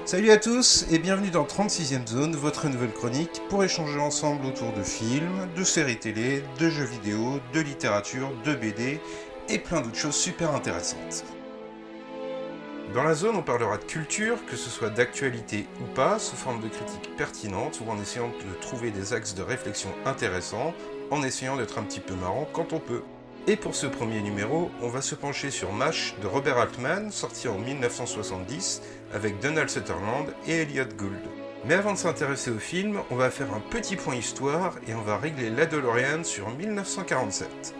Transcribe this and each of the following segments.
Salut à tous et bienvenue dans 36ème Zone, votre nouvelle chronique pour échanger ensemble autour de films, de séries télé, de jeux vidéo, de littérature, de BD et plein d'autres choses super intéressantes. Dans la zone, on parlera de culture, que ce soit d'actualité ou pas, sous forme de critiques pertinentes ou en essayant de trouver des axes de réflexion intéressants, en essayant d'être un petit peu marrant quand on peut. Et pour ce premier numéro, on va se pencher sur MASH de Robert Altman, sorti en 1970, avec Donald Sutherland et Elliot Gould. Mais avant de s'intéresser au film, on va faire un petit point histoire et on va régler la DeLorean sur 1947.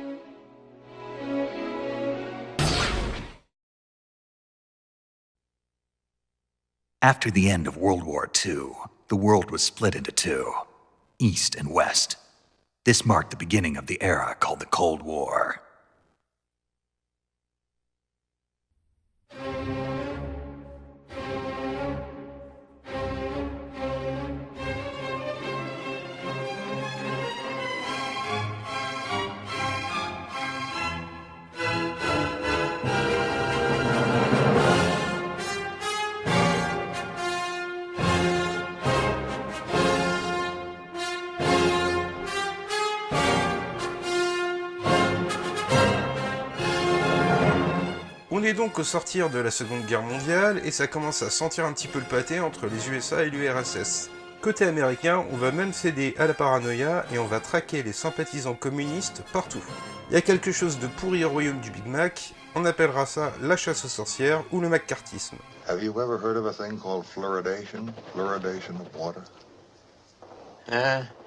After the end of World War II, the world was split into two, East and West. This marked the beginning of the era called the Cold War. On est donc au sortir de la Seconde Guerre mondiale et ça commence à sentir un petit peu le pâté entre les USA et l'URSS. Côté américain, on va même céder à la paranoïa et on va traquer les sympathisants communistes partout. Il y a quelque chose de pourri au royaume du Big Mac, on appellera ça la chasse aux sorcières ou le McCarthyisme. Have you ever heard of a thing called fluoridation? Fluoridation of water?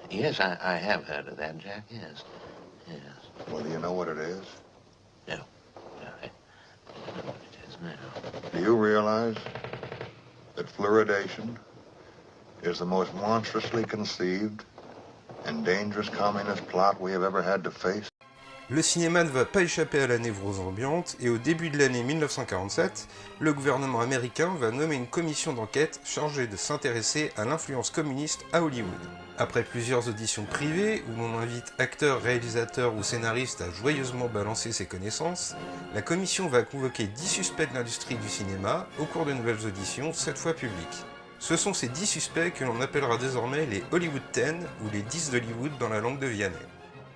Yes, I have heard of that, Jack, yes. Yes. Well, do you know what it is? No. No, I don't know what it is now. Do you realize that fluoridation is the most monstrously conceived and dangerous communist plot we have ever had to face? Le cinéma ne va pas échapper à la névrose ambiante et au début de l'année 1947, le gouvernement américain va nommer une commission d'enquête chargée de s'intéresser à l'influence communiste à Hollywood. Après plusieurs auditions privées où l'on invite acteurs, réalisateurs ou scénaristes à joyeusement balancer ses connaissances, la commission va convoquer 10 suspects de l'industrie du cinéma au cours de nouvelles auditions, cette fois publiques. Ce sont ces 10 suspects que l'on appellera désormais les Hollywood 10 ou les 10 d'Hollywood dans la langue de Vianney.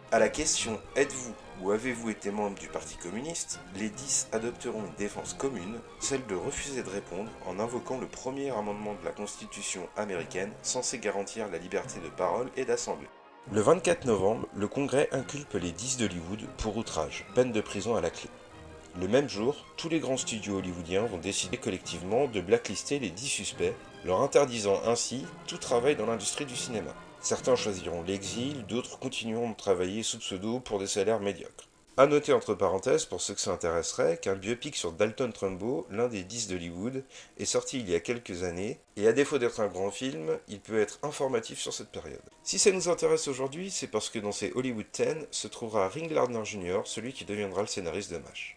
À la question « Êtes-vous ou avez-vous été membre du Parti communiste ?», les 10 adopteront une défense commune, celle de refuser de répondre en invoquant le premier amendement de la Constitution américaine censé garantir la liberté de parole et d'assemblée. Le 24 novembre, le Congrès inculpe les 10 d'Hollywood pour outrage, peine de prison à la clé. Le même jour, tous les grands studios hollywoodiens vont décider collectivement de blacklister les 10 suspects, leur interdisant ainsi tout travail dans l'industrie du cinéma. Certains choisiront l'exil, d'autres continueront de travailler sous pseudo pour des salaires médiocres. A noter entre parenthèses, pour ceux que ça intéresserait, qu'un biopic sur Dalton Trumbo, l'un des 10 d'Hollywood, est sorti il y a quelques années, et à défaut d'être un grand film, il peut être informatif sur cette période. Si ça nous intéresse aujourd'hui, c'est parce que dans ces Hollywood 10 se trouvera Ring Lardner Jr., celui qui deviendra le scénariste de MASH.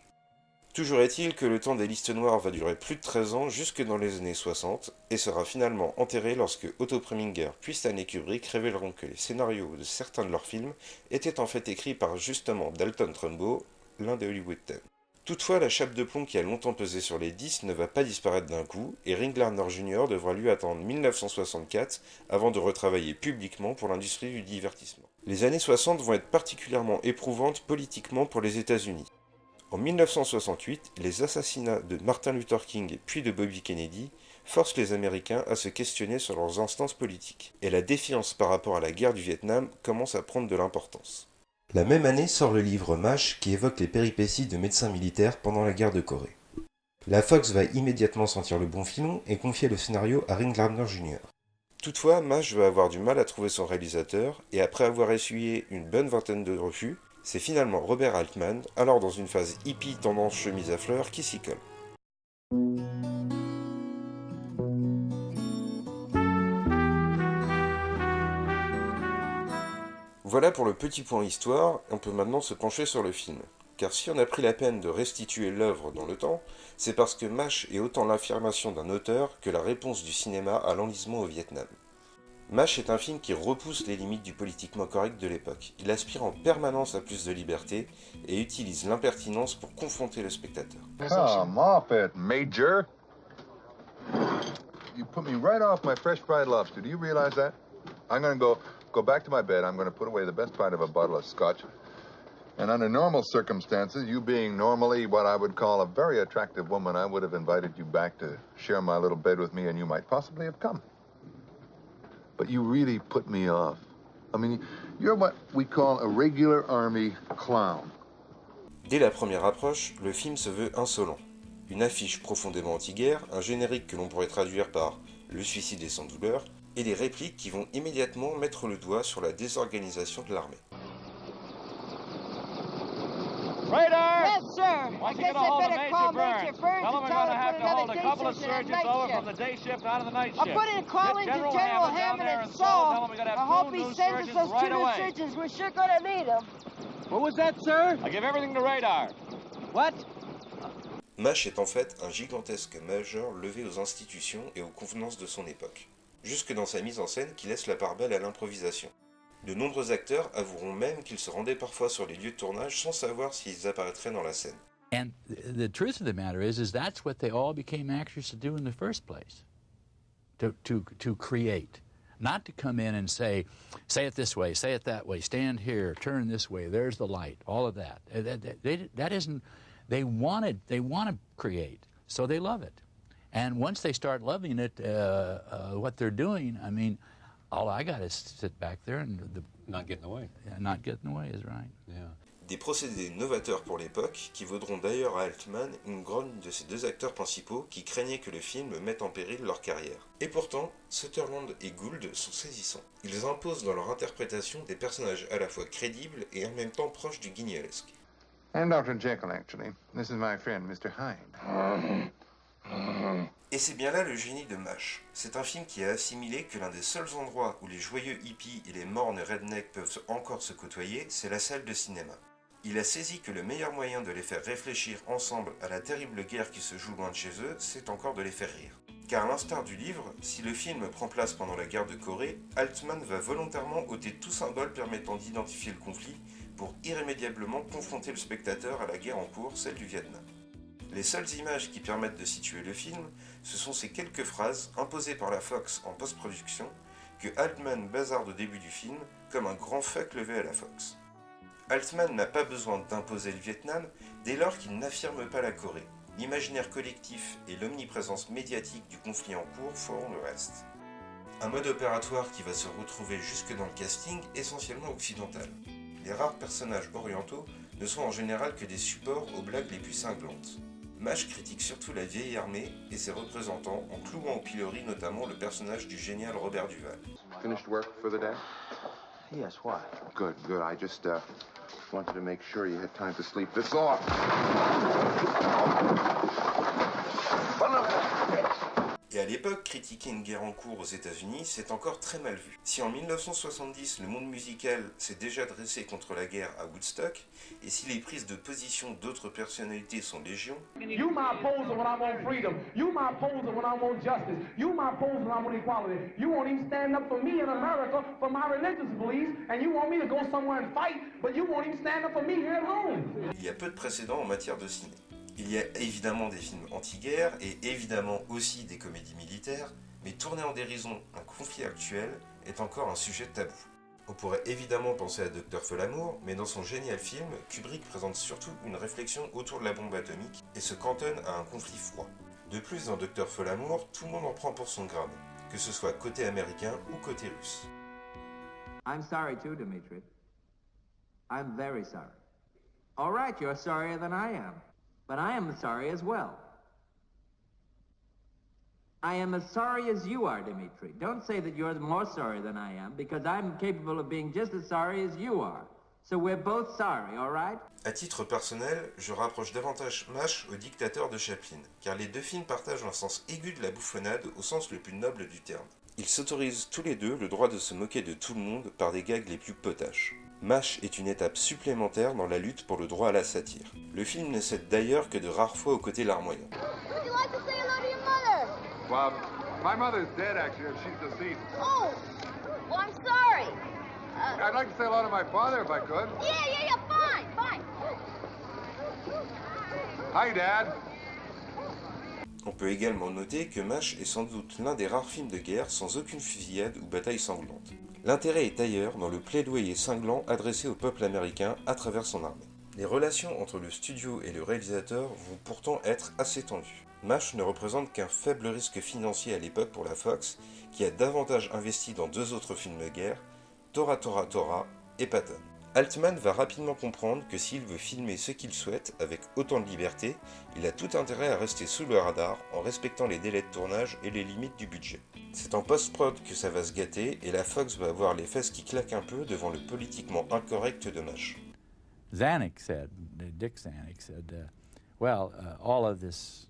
Toujours est-il que le temps des listes noires va durer plus de 13 ans jusque dans les années 60 et sera finalement enterré lorsque Otto Preminger puis Stanley Kubrick révéleront que les scénarios de certains de leurs films étaient en fait écrits par justement Dalton Trumbo, l'un des Hollywood 10. Toutefois, la chape de plomb qui a longtemps pesé sur les 10 ne va pas disparaître d'un coup et Ring Lardner Jr. devra lui attendre 1964 avant de retravailler publiquement pour l'industrie du divertissement. Les années 60 vont être particulièrement éprouvantes politiquement pour les États-Unis. En 1968, les assassinats de Martin Luther King puis de Bobby Kennedy forcent les Américains à se questionner sur leurs instances politiques, et la défiance par rapport à la guerre du Vietnam commence à prendre de l'importance. La même année sort le livre MASH qui évoque les péripéties de médecins militaires pendant la guerre de Corée. La Fox va immédiatement sentir le bon filon et confier le scénario à Ring Lardner Jr. Toutefois, MASH va avoir du mal à trouver son réalisateur, et après avoir essuyé une bonne vingtaine de refus, c'est finalement Robert Altman, alors dans une phase hippie tendance chemise à fleurs, qui s'y colle. Voilà pour le petit point histoire, on peut maintenant se pencher sur le film. Car si on a pris la peine de restituer l'œuvre dans le temps, c'est parce que MASH est autant l'affirmation d'un auteur que la réponse du cinéma à l'enlisement au Vietnam. MASH est un film qui repousse les limites du politiquement correct de l'époque. Il aspire en permanence à plus de liberté et utilise l'impertinence pour confronter le spectateur. Come off it, Major. you put me right off my fresh fried lobster. Do you realize that? I'm going to go back to my bed. I'm going to put away the best part of a bottle of scotch. And under normal circumstances, you being normally what I would call a very attractive woman, I would have invited you back to share my little bed with me, and you might possibly have come. But you really put me off. I mean, you're what we call a regular army clown. Dès la première approche, le film se veut insolent. Une affiche profondément anti-guerre, un générique que l'on pourrait traduire par « Le suicide est sans douleur », et des répliques qui vont immédiatement mettre le doigt sur la désorganisation de l'armée. Radar! Yes, sir. Once I you guess get a hold I of better call Major Major Burns, Burns tell him and we're tell going to him have to to put hold a another couple day of shift and a surgeons night over shift. from the day shift out of the night I'll shift. put in a call Get into General General Hammond down Hammond there and in Seoul. Tell him Saul. we're going to I have hope two he new sends us surgeons those right two new away. surgeons. We're sure going to need them. What was that, sir? I give everything to Radar. What? MASH est en fait un gigantesque majeur levé aux institutions et aux convenances de son époque, jusque dans sa mise en scène qui laisse la part belle à l'improvisation. De nombreux acteurs avoueront même qu'ils se rendaient parfois sur les lieux de tournage sans savoir s'ils apparaîtraient dans la scène. And the truth of the matter is that's what they all became actors to do in the first place, to create. Not to come in and say it this way, say it that way, stand here, turn this way, there's the light, all of that. That isn't, they want to create, so they love it. And once they start loving it, what they're doing, I mean, all I got is sit back there and... Not getting away. Not getting away is right. Yeah. Des procédés novateurs pour l'époque qui vaudront d'ailleurs à Altman une grogne de ses deux acteurs principaux qui craignaient que le film mette en péril leur carrière. Et pourtant, Sutherland et Gould sont saisissants. Ils imposent dans leur interprétation des personnages à la fois crédibles et en même temps proches du guignolesque. And Dr. Jekyll, actually. This is my friend, Mr. Hyde. Et c'est bien là le génie de MASH. C'est un film qui a assimilé que l'un des seuls endroits où les joyeux hippies et les mornes rednecks peuvent encore se côtoyer, c'est la salle de cinéma. Il a saisi que le meilleur moyen de les faire réfléchir ensemble à la terrible guerre qui se joue loin de chez eux, c'est encore de les faire rire. Car à l'instar du livre, si le film prend place pendant la guerre de Corée, Altman va volontairement ôter tout symbole permettant d'identifier le conflit pour irrémédiablement confronter le spectateur à la guerre en cours, celle du Vietnam. Les seules images qui permettent de situer le film, ce sont ces quelques phrases imposées par la Fox en post-production que Altman bazarde au début du film comme un grand fuck levé à la Fox. Altman n'a pas besoin d'imposer le Vietnam dès lors qu'il n'affirme pas la Corée. L'imaginaire collectif et l'omniprésence médiatique du conflit en cours feront le reste. Un mode opératoire qui va se retrouver jusque dans le casting essentiellement occidental. Les rares personnages orientaux ne sont en général que des supports aux blagues les plus cinglantes. MASH critique surtout la vieille armée et ses représentants en clouant au pilori notamment le personnage du génial Robert Duval. Finished work for the day? Yes, why? Good, good. I just wanted to make sure you had time to sleep this off. Et à l'époque, critiquer une guerre en cours aux États-Unis, c'est encore très mal vu. Si en 1970, le monde musical s'est déjà dressé contre la guerre à Woodstock, et si les prises de position d'autres personnalités sont légion, You my opposer when I want freedom. You my opposer when I want justice. You my opposer when I want equality. You won't even stand up for me in America for my religious beliefs, and you want me to go somewhere and fight, but you won't even stand up for me here at home. il y a peu de précédents en matière de ciné. Il y a évidemment des films anti-guerre et évidemment aussi des comédies militaires, mais tourner en dérision un conflit actuel est encore un sujet tabou. On pourrait évidemment penser à Dr. Folamour, mais dans son génial film, Kubrick présente surtout une réflexion autour de la bombe atomique et se cantonne à un conflit froid. De plus, dans Dr. Folamour, tout le monde en prend pour son grade, que ce soit côté américain ou côté russe. I'm sorry too, Dimitri. I'm very sorry. All right, you're sorrier than I am. But I am sorry as well. I am as sorry as you are, Dimitri. Don't say that you're more sorry than I am, because I'm capable of being just as sorry as you are. So we're both sorry, all right? À titre personnel, je rapproche davantage MASH au Dictateur de Chaplin, car les deux films partagent un sens aigu de la bouffonnade au sens le plus noble du terme. Ils s'autorisent tous les deux le droit de se moquer de tout le monde par des gags les plus potaches. MASH est une étape supplémentaire dans la lutte pour le droit à la satire. Le film ne cède d'ailleurs que de rares fois aux côtés larmoyants. Would you like to say hello to your mother? Well, my mother's dead, actually, if she's deceased. Oh, well, I'm sorry. I'd like to say hello to my father, if I could. Yeah, fine. Hi, Dad. On peut également noter que MASH est sans doute l'un des rares films de guerre sans aucune fusillade ou bataille sanglante. L'intérêt est ailleurs dans le plaidoyer cinglant adressé au peuple américain à travers son armée. Les relations entre le studio et le réalisateur vont pourtant être assez tendues. MASH ne représente qu'un faible risque financier à l'époque pour la Fox, qui a davantage investi dans 2 autres films de guerre, Tora Tora Tora et Patton. Altman va rapidement comprendre que s'il veut filmer ce qu'il souhaite avec autant de liberté, il a tout intérêt à rester sous le radar en respectant les délais de tournage et les limites du budget. C'est en post-prod que ça va se gâter et la Fox va avoir les fesses qui claquent un peu devant le politiquement incorrect de MASH. Dick Zanuck said, all of this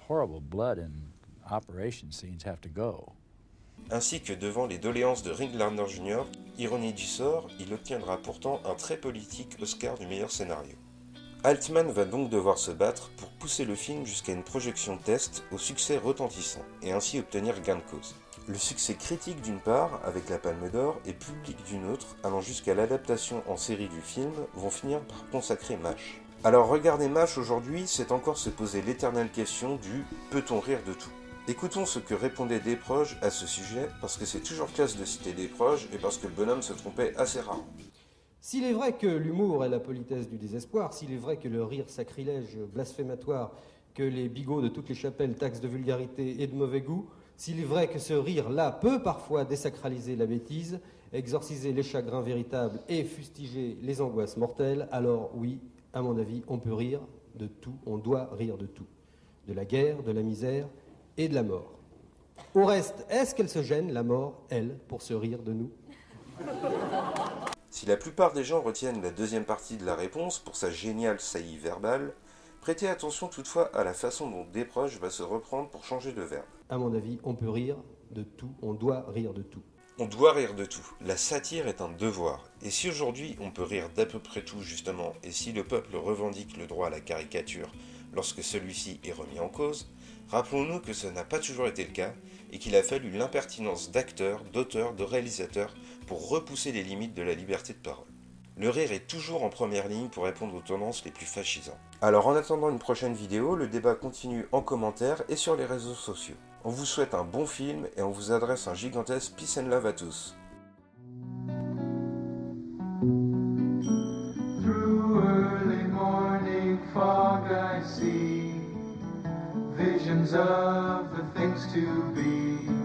horrible blood and operation scenes have to go. Ainsi que devant les doléances de Ring Lardner Jr., ironie du sort, il obtiendra pourtant un très politique Oscar du meilleur scénario. Altman va donc devoir se battre pour pousser le film jusqu'à une projection test au succès retentissant, et ainsi obtenir gain de cause. Le succès critique d'une part, avec la Palme d'Or, et public d'une autre, allant jusqu'à l'adaptation en série du film, vont finir par consacrer MASH. Alors regarder MASH aujourd'hui, c'est encore se poser l'éternelle question du « peut-on rire de tout ?» Écoutons ce que répondait Desproges à ce sujet, parce que c'est toujours classe de citer Desproges et parce que le bonhomme se trompait assez rarement. S'il est vrai que l'humour est la politesse du désespoir, s'il est vrai que le rire sacrilège blasphématoire, que les bigots de toutes les chapelles taxent de vulgarité et de mauvais goût, s'il est vrai que ce rire-là peut parfois désacraliser la bêtise, exorciser les chagrins véritables et fustiger les angoisses mortelles, alors oui, à mon avis, on peut rire de tout, on doit rire de tout. De la guerre, de la misère et de la mort. Au reste, est-ce qu'elle se gêne, la mort, elle, pour se rire de nous ? Si la plupart des gens retiennent la deuxième partie de la réponse pour sa géniale saillie verbale, prêtez attention toutefois à la façon dont Desproges va se reprendre pour changer de verbe. À mon avis, on peut rire de tout, on doit rire de tout. On doit rire de tout. La satire est un devoir. Et si aujourd'hui on peut rire d'à peu près tout justement, et si le peuple revendique le droit à la caricature lorsque celui-ci est remis en cause, rappelons-nous que ça n'a pas toujours été le cas, et qu'il a fallu l'impertinence d'acteurs, d'auteurs, de réalisateurs pour repousser les limites de la liberté de parole. Le rire est toujours en première ligne pour répondre aux tendances les plus fascisantes. Alors en attendant une prochaine vidéo, le débat continue en commentaire et sur les réseaux sociaux. On vous souhaite un bon film et on vous adresse un gigantesque peace and love à tous. Through early morning fog I see visions of the things to be.